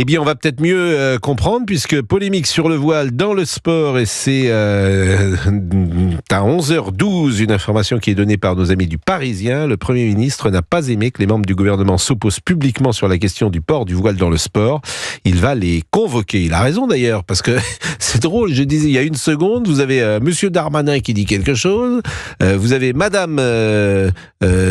Eh bien, on va peut-être mieux comprendre, puisque polémique sur le voile dans le sport, et c'est à 11h12, une information qui est donnée par nos amis du Parisien. Le Premier ministre n'a pas aimé que les membres du gouvernement s'opposent publiquement sur la question du port du voile dans le sport. Il va les convoquer. Il a raison d'ailleurs, parce que c'est drôle, je disais il y a une seconde, vous avez Monsieur Darmanin qui dit quelque chose, vous avez Madame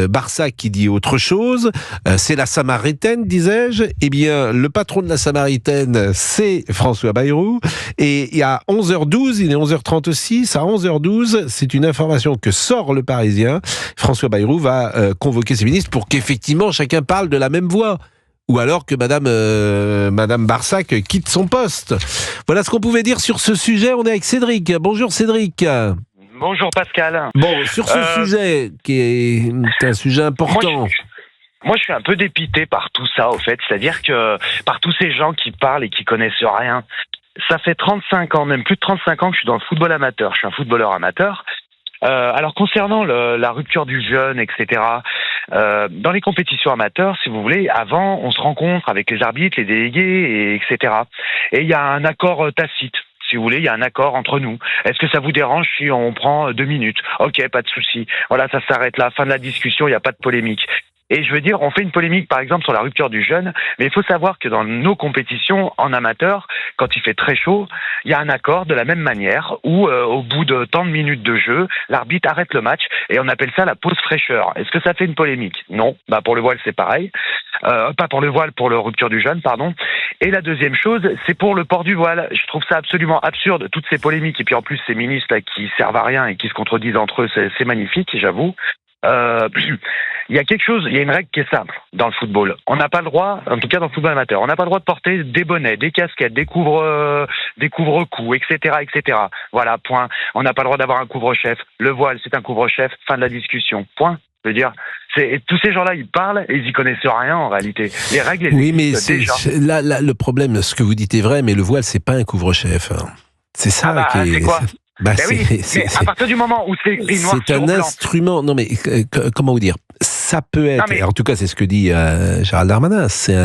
Barsac qui dit autre chose, c'est la Samaritaine, disais-je. Eh bien, le patron de la Samaritaine, c'est François Bayrou, et il y a 11h12, il est 11h36, à 11h12, c'est une information que sort le Parisien. François Bayrou va convoquer ses ministres pour qu'effectivement chacun parle de la même voix. Ou alors que Madame Barsac quitte son poste. Voilà ce qu'on pouvait dire sur ce sujet. On est avec Cédric. Bonjour Cédric. Bonjour Pascal. Bon, sur ce sujet, qui est un sujet important. Moi, je suis un peu dépité par tout ça, au fait. C'est-à-dire que par tous ces gens qui parlent et qui connaissent rien. Ça fait 35 ans, même plus de 35 ans que je suis dans le football amateur. Je suis un footballeur amateur. Alors concernant la rupture du jeûne, etc., dans les compétitions amateurs, si vous voulez, avant, on se rencontre avec les arbitres, les délégués, etc. Et il y a un accord tacite. Si vous voulez, il y a un accord entre nous. Est-ce que ça vous dérange si on prend 2 minutes ? Ok, pas de souci. Voilà, ça s'arrête là. Fin de la discussion, il n'y a pas de polémique. Et je veux dire, on fait une polémique, par exemple, sur la rupture du jeûne, mais il faut savoir que dans nos compétitions en amateur, quand il fait très chaud, il y a un accord de la même manière où, au bout de tant de minutes de jeu, l'arbitre arrête le match et on appelle ça la pause fraîcheur. Est-ce que ça fait une polémique ? Non. Bah, pour le voile, c'est pareil. Pas pour le voile, pour la rupture du jeûne, pardon. Et la deuxième chose, c'est pour le port du voile. Je trouve ça absolument absurde, toutes ces polémiques. Et puis en plus, ces ministres là, qui servent à rien et qui se contredisent entre eux, c'est magnifique, j'avoue. Il y a quelque chose, il y a une règle qui est simple dans le football. On n'a pas le droit, en tout cas dans le football amateur, on n'a pas le droit de porter des bonnets, des casquettes, des couvre-coups, etc. Voilà, point. On n'a pas le droit d'avoir un couvre-chef. Le voile, c'est un couvre-chef. Fin de la discussion. Point. Je veux dire, tous ces gens-là, ils parlent et ils y connaissent rien en réalité. Les règles, oui, mais déjà. Là, le problème, ce que vous dites est vrai, mais le voile, c'est pas un couvre-chef. C'est ça qui est. C'est quoi ? Bah, mais à partir du moment où c'est écrit noir c'est sur un blanc, instrument. Non, mais comment vous dire ? Ça peut être. En tout cas, c'est ce que dit Gérald Darmanin. C'est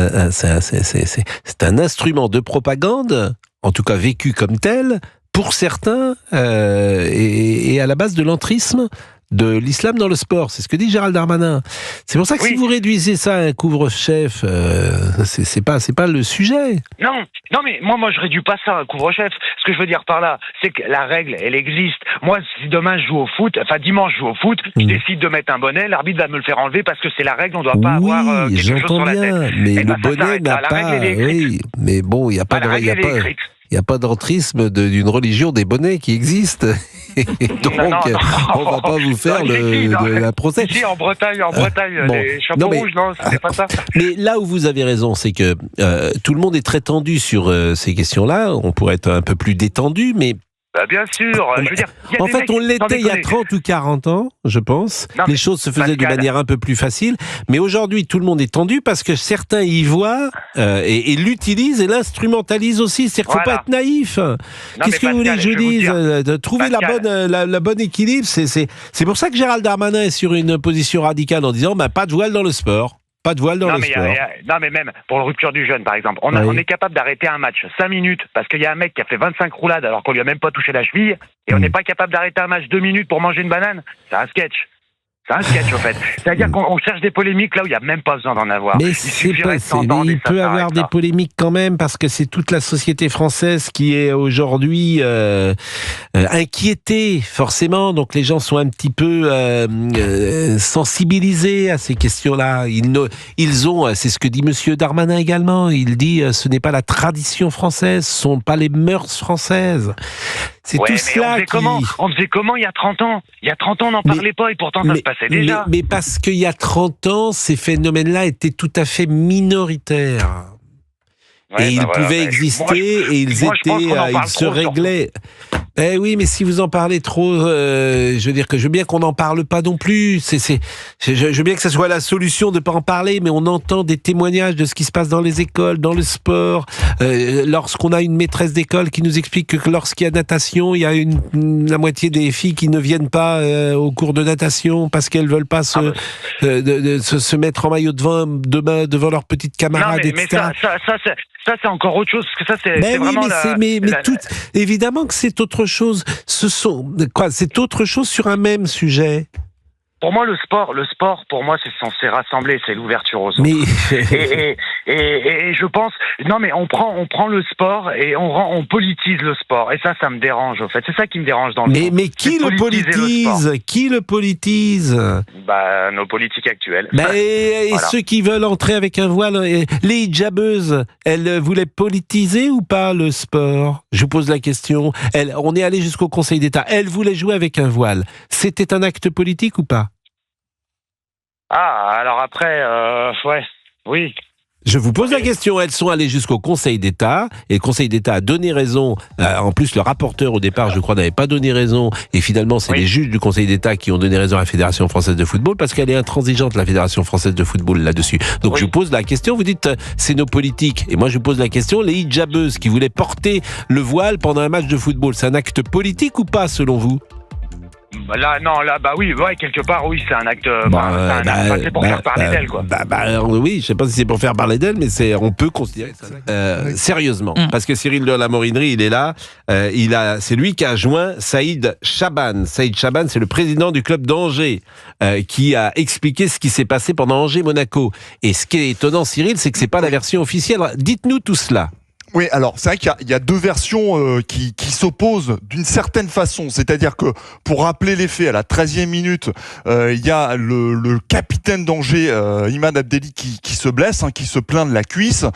un instrument de propagande, en tout cas vécu comme tel, pour certains, et à la base de l'entrisme de l'islam dans le sport. C'est ce que dit Gérald Darmanin. C'est pour ça que si vous réduisez ça à un couvre-chef, c'est pas le sujet. Non, mais moi je réduis pas ça à un couvre-chef. Ce que je veux dire par là, c'est que la règle, elle existe. Moi, si demain je joue au foot, dimanche je joue au foot, je décide de mettre un bonnet, l'arbitre va me le faire enlever parce que c'est la règle, on doit pas avoir quelque chose sur la tête. Mais le bonnet n'a pas. Oui, mais bon, il y a pas il n'y a pas d'entrisme d'une religion des bonnets qui existe. Donc, on ne va pas vous faire la procès. Ici, en Bretagne, les chapeaux rouges, non, c'est pas ça. Mais là où vous avez raison, c'est que tout le monde est très tendu sur ces questions-là. On pourrait être un peu plus détendu, mais... bien sûr, je veux dire... En fait, on l'était il y a 30 ou 40 ans, je pense. Les choses se faisaient de manière un peu plus facile. Mais aujourd'hui, tout le monde est tendu parce que certains y voient et l'utilisent et l'instrumentalisent aussi. C'est-à-dire qu'il ne faut pas être naïf. Qu'est-ce que vous voulez que je dise ? Trouver la bonne équilibre, c'est pour ça que Gérald Darmanin est sur une position radicale en disant pas de voile dans le sport. Pas de voile dans le sport. Non, mais même pour la rupture du jeûne, par exemple, on est capable d'arrêter un match 5 minutes parce qu'il y a un mec qui a fait 25 roulades alors qu'on lui a même pas touché la cheville et on n'est pas capable d'arrêter un match 2 minutes pour manger une banane. C'est un sketch. C'est un sketch, en fait. C'est-à-dire qu'on cherche des polémiques là où il n'y a même pas besoin d'en avoir. Mais il peut y avoir des polémiques quand même, parce que c'est toute la société française qui est aujourd'hui inquiétée, forcément. Donc les gens sont un petit peu sensibilisés à ces questions-là. Ils ont, c'est ce que dit Monsieur Darmanin également, il dit ce n'est pas la tradition française, ce ne sont pas les mœurs françaises. C'est tout cela on faisait comment il y a 30 ans ? Il y a 30 ans, on n'en parlait pas et pourtant ça se passait déjà. Mais parce qu'il y a 30 ans, ces phénomènes-là étaient tout à fait minoritaires. Et ils pouvaient exister et ils se réglaient. Eh oui, mais si vous en parlez trop, je veux bien qu'on n'en parle pas non plus. Je veux bien que ça soit la solution de ne pas en parler, mais on entend des témoignages de ce qui se passe dans les écoles, dans le sport. Lorsqu'on a une maîtresse d'école qui nous explique que lorsqu'il y a natation, il y a la moitié des filles qui ne viennent pas au cours de natation parce qu'elles veulent pas se mettre en maillot de bain devant leurs petites camarades, etc. Mais Ça, c'est encore autre chose, parce que ça, c'est oui, vraiment évidemment que c'est autre chose. C'est autre chose sur un même sujet. Pour moi, le sport, pour moi, c'est censé rassembler, c'est l'ouverture aux autres. Mais et je pense, non, mais on prend le sport et on politise le sport. Et ça me dérange, en fait. C'est ça qui me dérange dans le fond. Mais qui le politise? Qui le politise? Nos politiques actuelles. Et voilà. Ceux qui veulent entrer avec un voile, les hijabeuses, elles voulaient politiser ou pas le sport? Je vous pose la question. On est allé jusqu'au Conseil d'État. Elles voulaient jouer avec un voile. C'était un acte politique ou pas? Ah, alors après, oui. Je vous pose la question. Elles sont allées jusqu'au Conseil d'État et le Conseil d'État a donné raison. En plus, le rapporteur au départ, je crois, n'avait pas donné raison. Et finalement, c'est les juges du Conseil d'État qui ont donné raison à la Fédération française de football parce qu'elle est intransigeante, la Fédération française de football, là-dessus. Donc je vous pose la question. Vous dites, c'est nos politiques. Et moi, je vous pose la question. Les hijabeuses qui voulaient porter le voile pendant un match de football, c'est un acte politique ou pas, selon vous? Oui, quelque part, oui, c'est un acte. C'est pour faire parler d'elle, quoi. Oui, je sais pas si c'est pour faire parler d'elle, mais on peut considérer ça. Sérieusement, parce que Cyril de la Morinerie, il est là. C'est lui qui a joint Saïd Chaban. Saïd Chaban, c'est le président du club d'Angers, qui a expliqué ce qui s'est passé pendant Angers-Monaco. Et ce qui est étonnant, Cyril, c'est que c'est pas la version officielle. Dites-nous tout cela. Oui, alors c'est vrai qu'il y a deux versions qui s'opposent d'une certaine façon. C'est-à-dire que, pour rappeler les faits, à la 13e minute, il y a le capitaine d'Angers, Imad Abdelli, qui se blesse, qui se plaint de la cuisse.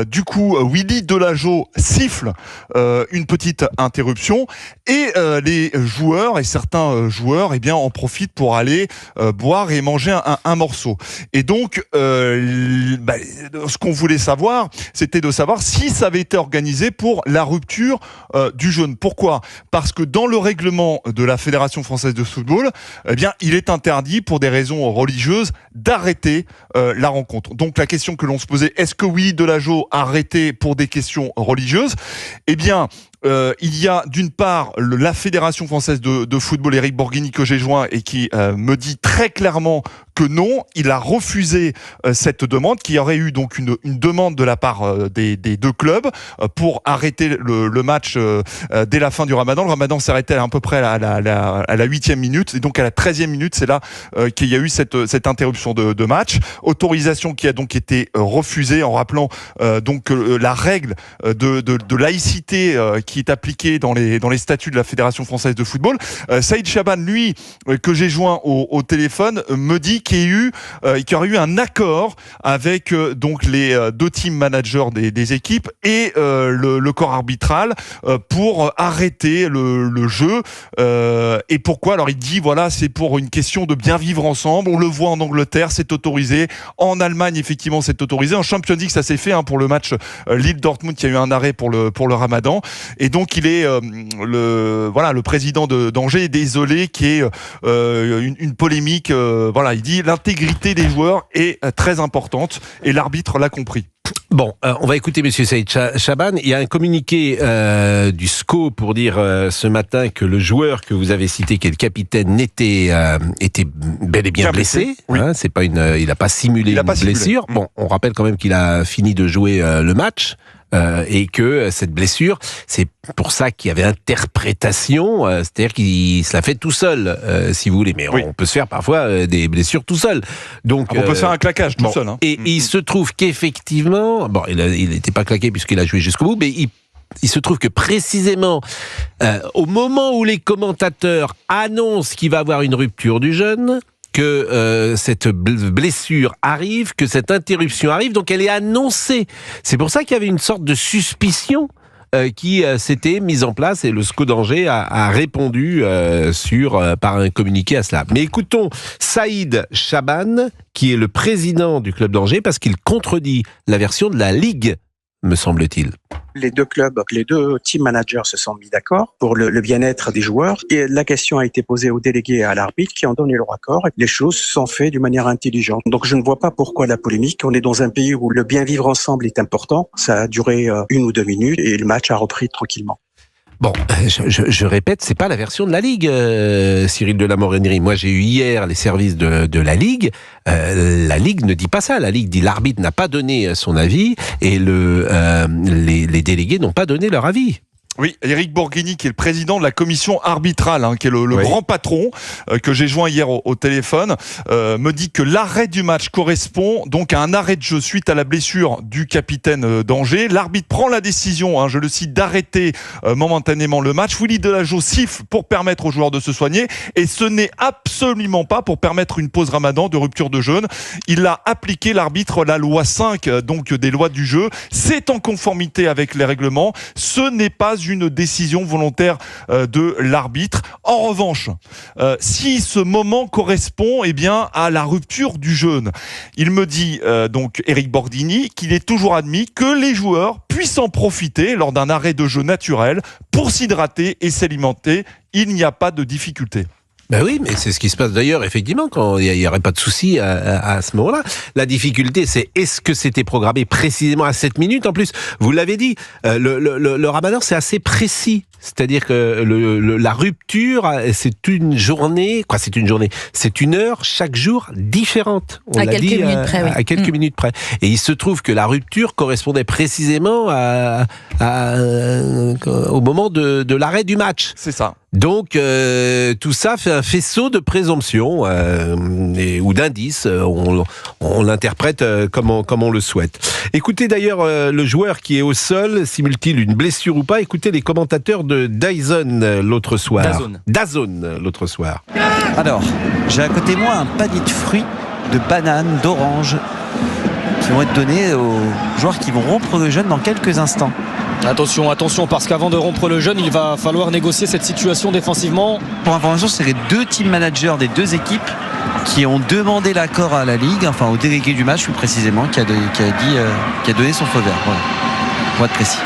Du coup, Willy Delageau siffle une petite interruption et les joueurs et certains joueurs en profitent pour aller boire et manger un morceau. Et donc, ce qu'on voulait savoir, c'était de savoir si ça avait été organisé pour la rupture du jeûne. Pourquoi ? Parce que dans le règlement de la Fédération française de football, il est interdit pour des raisons religieuses d'arrêter la rencontre. Donc la question que l'on se posait, est-ce que Willy Delageau a arrêté pour des questions religieuses ? Il y a d'une part la Fédération française de football, Eric Borghini, que j'ai joint et qui me dit très clairement que non, il a refusé cette demande, qu'il y aurait eu donc une demande de la part des deux clubs pour arrêter le match dès la fin du Ramadan. Le Ramadan s'arrêtait à peu près à la 8e minute et donc à la 13e minute, c'est là qu'il y a eu cette interruption de match. Autorisation qui a donc été refusée en rappelant donc la règle de laïcité qui est appliquée dans les statuts de la Fédération française de football. Saïd Chaban, lui, que j'ai joint au téléphone, me dit qu'il y aurait eu un accord avec donc les deux team managers des équipes et le corps arbitral pour arrêter le jeu. Et pourquoi ? Alors il dit c'est pour une question de bien vivre ensemble. On le voit en Angleterre, c'est autorisé. En Allemagne, effectivement, c'est autorisé. En Champions League, ça s'est fait pour le match Lille-Dortmund, qui a eu un arrêt pour le Ramadan. Et donc il est le président d'Angers est désolé qu'il y ait une polémique. Il dit l'intégrité des joueurs est très importante et l'arbitre l'a compris. Bon, on va écouter Monsieur Saïd Chaban. Il y a un communiqué du SCO pour dire ce matin que le joueur que vous avez cité, qui est le capitaine, était bel et bien blessé. Oui. C'est pas il n'a pas simulé une blessure. Bon, on rappelle quand même qu'il a fini de jouer le match. Et que cette blessure, c'est pour ça qu'il y avait interprétation, c'est-à-dire qu'il se l'a fait tout seul, si vous voulez. Mais on peut se faire parfois des blessures tout seul. Donc, on peut se faire un claquage tout seul. Et il se trouve qu'effectivement, il n'était pas claqué puisqu'il a joué jusqu'au bout, mais il se trouve que précisément, au moment où les commentateurs annoncent qu'il va avoir une rupture du jeûne, que cette blessure arrive, que cette interruption arrive, donc elle est annoncée. C'est pour ça qu'il y avait une sorte de suspicion qui s'était mise en place et le SCO d'Angers a répondu par un communiqué à cela. Mais écoutons Saïd Chaban, qui est le président du club d'Angers, parce qu'il contredit la version de la Ligue, me semble-t-il. Les deux clubs, les deux team managers se sont mis d'accord pour le bien-être des joueurs et la question a été posée aux délégués et à l'arbitre qui ont donné leur accord. Les choses sont faites d'une manière intelligente. Donc je ne vois pas pourquoi la polémique. On est dans un pays où le bien vivre ensemble est important. Ça a duré 1 ou 2 minutes et le match a repris tranquillement. Bon, je répète, c'est pas la version de la Ligue, Cyril de la Morinerie. Moi, j'ai eu hier les services de la Ligue. La Ligue ne dit pas ça. La Ligue dit l'arbitre n'a pas donné son avis et les délégués n'ont pas donné leur avis. Oui, Éric Borghini, qui est le président de la commission arbitrale, qui est le grand patron, que j'ai joint hier au téléphone, me dit que l'arrêt du match correspond donc à un arrêt de jeu suite à la blessure du capitaine d'Angers. L'arbitre prend la décision, je le cite, d'arrêter momentanément le match. Willy Delageau siffle pour permettre aux joueurs de se soigner et ce n'est absolument pas pour permettre une pause ramadan de rupture de jeûne. Il a appliqué, l'arbitre, la loi 5, donc des lois du jeu. C'est en conformité avec les règlements. Ce n'est pas une décision volontaire de l'arbitre. En revanche, si ce moment correspond à la rupture du jeûne, il me dit donc Éric Borghini qu'il est toujours admis que les joueurs puissent en profiter lors d'un arrêt de jeu naturel pour s'hydrater et s'alimenter. Il n'y a pas de difficulté. Ben oui, mais c'est ce qui se passe d'ailleurs, effectivement, quand il n'y aurait pas de souci à ce moment-là. La difficulté, c'est est-ce que c'était programmé précisément à 7 minutes? En plus, vous l'avez dit, le ramadan, c'est assez précis. C'est-à-dire que la rupture, c'est une journée, c'est une heure chaque jour différente. On à l'a quelques dit, minutes près, oui. À quelques minutes près. Et il se trouve que la rupture correspondait précisément au moment de l'arrêt du match. C'est ça. Donc, tout ça fait un faisceau de présomptions ou d'indices. On l'interprète comme on le souhaite. Écoutez d'ailleurs le joueur qui est au sol, simule-t-il une blessure ou pas? Écoutez les commentateurs de DAZN l'autre soir. DAZN l'autre soir. Alors, j'ai à côté de moi un panier de fruits, de bananes, d'oranges qui vont être donnés aux joueurs qui vont rompre le jeûne dans quelques instants. Attention, parce qu'avant de rompre le jeûne, il va falloir négocier cette situation défensivement. Pour information, c'est les deux team managers des deux équipes qui ont demandé l'accord à la Ligue, enfin au délégué du match plus précisément, qui a donné son feu vert. Voilà, pour être précis.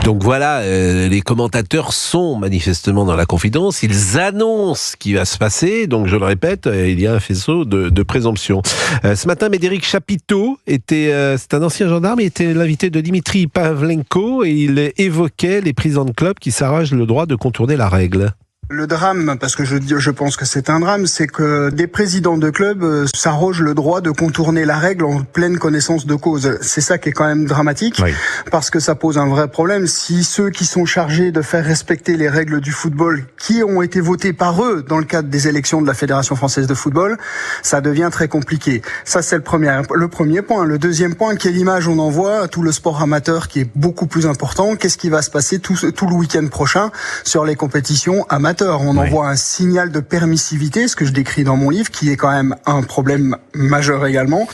Donc voilà, les commentateurs sont manifestement dans la confidence, ils annoncent ce qui va se passer, donc je le répète, il y a un faisceau de présomption. Ce matin, Médéric Chapiteau c'est un ancien gendarme, il était l'invité de Dimitri Pavlenko et il évoquait les présidents de clubs qui s'arrogent le droit de contourner la règle. Le drame, parce que je pense que c'est un drame, c'est que des présidents de clubs s'arrogent le droit de contourner la règle en pleine connaissance de cause. C'est ça qui est quand même dramatique, oui. Parce que ça pose un vrai problème. Si ceux qui sont chargés de faire respecter les règles du football, qui ont été votées par eux dans le cadre des élections de la Fédération française de football, ça devient très compliqué. Ça, c'est le premier point. Le deuxième point, quelle image on envoie à tout le sport amateur qui est beaucoup plus important? Qu'est-ce qui va se passer tout le week-end prochain sur les compétitions amateurs? On envoie un signal de permissivité, ce que je décris dans mon livre, qui est quand même un problème majeur également.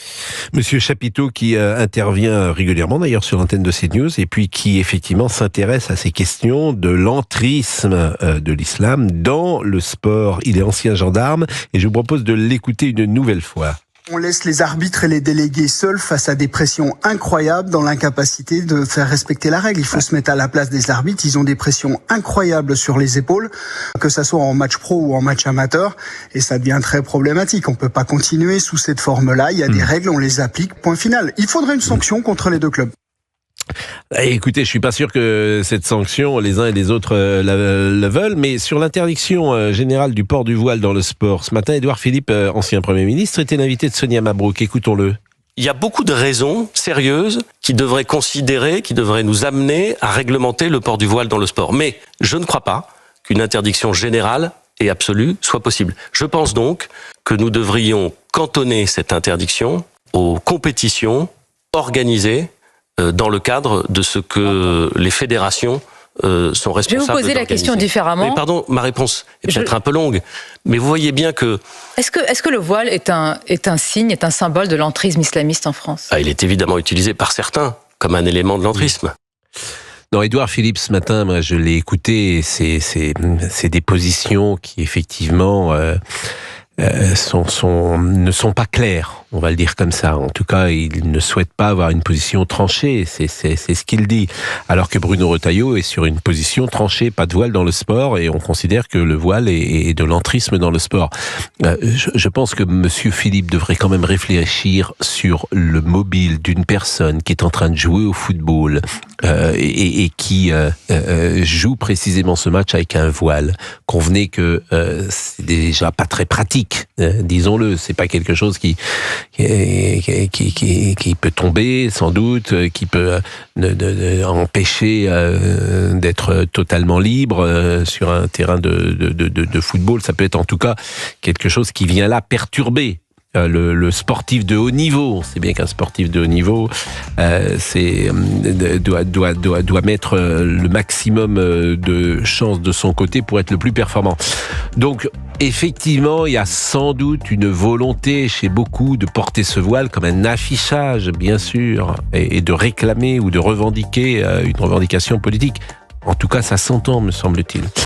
Monsieur Chapiteau qui intervient régulièrement d'ailleurs sur l'antenne de CNews et puis qui effectivement s'intéresse à ces questions de l'entrisme de l'islam dans le sport. Il est ancien gendarme et je vous propose de l'écouter une nouvelle fois. On laisse les arbitres et les délégués seuls face à des pressions incroyables dans l'incapacité de faire respecter la règle. Il faut se mettre à la place des arbitres. Ils ont des pressions incroyables sur les épaules, que ça soit en match pro ou en match amateur, et ça devient très problématique. On peut pas continuer sous cette forme-là. Il y a des règles, on les applique, point final. Il faudrait une sanction contre les deux clubs. Écoutez, je suis pas sûr que cette sanction, les uns et les autres le veulent, mais sur l'interdiction générale du port du voile dans le sport, ce matin, Édouard Philippe, ancien Premier ministre, était l'invité de Sonia Mabrouk. Écoutons-le. Il y a beaucoup de raisons sérieuses qui devraient nous amener à réglementer le port du voile dans le sport. Mais je ne crois pas qu'une interdiction générale et absolue soit possible. Je pense donc que nous devrions cantonner cette interdiction aux compétitions organisées dans le cadre de ce que les fédérations sont responsables. Je vais vous poser la question différemment. Mais pardon, ma réponse est peut-être un peu longue, mais vous voyez bien que... Est-ce que le voile est un signe, est un symbole de l'entrisme islamiste en France? Il est évidemment utilisé par certains comme un élément de l'entrisme. Non, Édouard Philippe, ce matin, moi, je l'ai écouté, c'est des positions qui, effectivement, ne sont pas claires. On va le dire comme ça. En tout cas, il ne souhaite pas avoir une position tranchée. C'est ce qu'il dit. Alors que Bruno Retailleau est sur une position tranchée, pas de voile dans le sport, et on considère que le voile est de l'entrisme dans le sport. Je pense que Monsieur Philippe devrait quand même réfléchir sur le mobile d'une personne qui est en train de jouer au football et qui joue précisément ce match avec un voile. Convenez que c'est déjà pas très pratique, disons-le. C'est pas quelque chose qui peut tomber, sans doute, qui peut empêcher d'être totalement libre sur un terrain de football. Ça peut être en tout cas quelque chose qui vient là perturber le sportif de haut niveau. On sait bien qu'un sportif de haut niveau doit mettre le maximum de chances de son côté pour être le plus performant. Donc effectivement, il y a sans doute une volonté chez beaucoup de porter ce voile comme un affichage, bien sûr, et de réclamer ou de revendiquer une revendication politique. En tout cas, ça s'entend, me semble-t-il.